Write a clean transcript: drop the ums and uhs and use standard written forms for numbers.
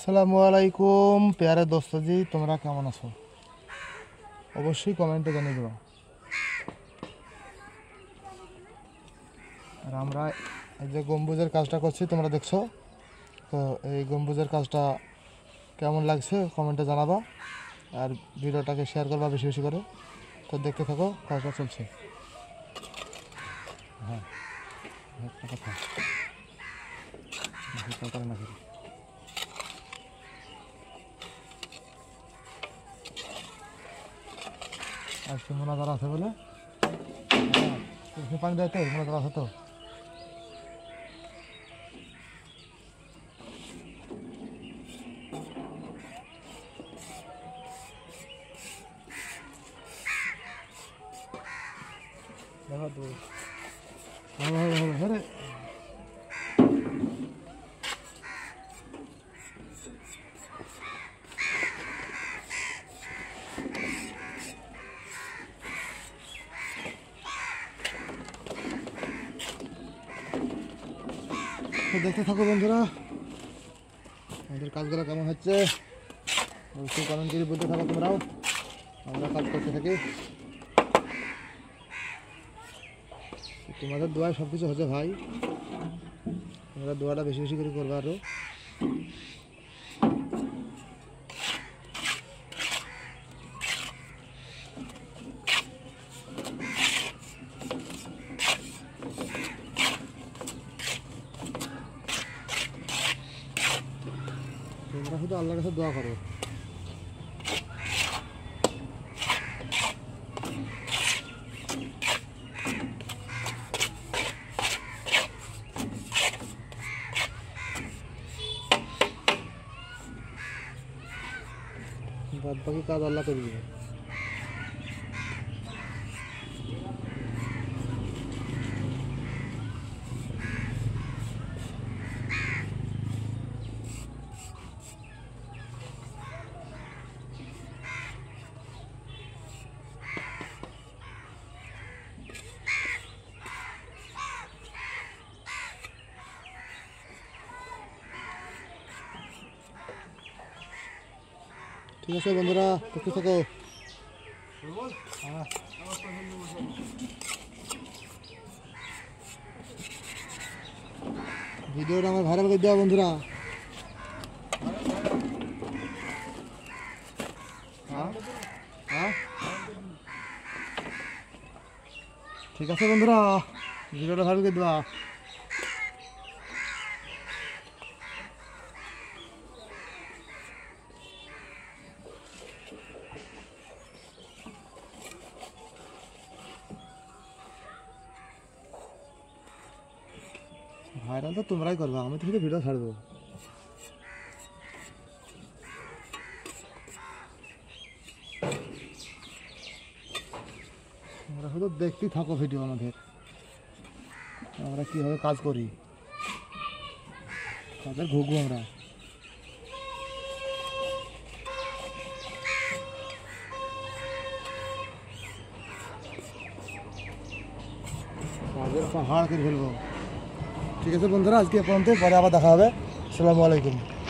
আসসালামু আলাইকুম প্যারে দোস্ত জি, তোমরা কেমন আছো? অবশ্যই কমেন্টে জানিয়ে দেবো। আর আমরা এই যে গম্বুজের কাজটা করছি তোমরা দেখছো তো, এই গম্বুজের কাজটা কেমন লাগছে কমেন্টে জানাবা, আর ভিডিওটাকে শেয়ার করবা বেশি বেশি করে। তো দেখতে থাকো, কাজটা চলছে। হ্যাঁ কথা করে না আজকে মোনাজার আছে বলে, পানি দেয় তো, মোনাজার আছে তো। দেখা তো হ্যাঁ তো দেখতে থাকো বন্ধুরা, আমাদের কাজগুলো কেমন হচ্ছে অবশ্যই কমেন্ট করে বলতে থাকো তোমরাও। আমরা কাজ করতে থাকি, তোমাদের দোয়ায় সব কিছু হচ্ছে ভাই। তোমরা দোয়াটা বেশি বেশি করে করবে আরও। তোমরা শুধু আল্লাহর কাছে দোয়া করো। বাদ বাকি কাজ আল্লাহ করে দিবে। ঠিক আছে বন্ধুরা, দেখতে থাকো। ভিডিওটা আমার ভাইরাল করে দেওয়া বন্ধুরা। ঠিক আছে বন্ধুরা, ভিডিওটা ভাইরাল করে দেওয়া। ভাইরাল তো তোমরাই করবা, আমি তো শুধু ভিডিও ছাড়বো। তোমরা শুধু দেখতেই থাকো ভিডিও আমাদের, আমরা কীভাবে কাজ করি, তাদের ঘুঘু আমরা। কাজের পাহাড় করে ফেলবো। ঠিক আছে বন্ধুরা, আজকে এ পর্যন্ত, পরে আবার দেখা হবে। আসসালামু আলাইকুম।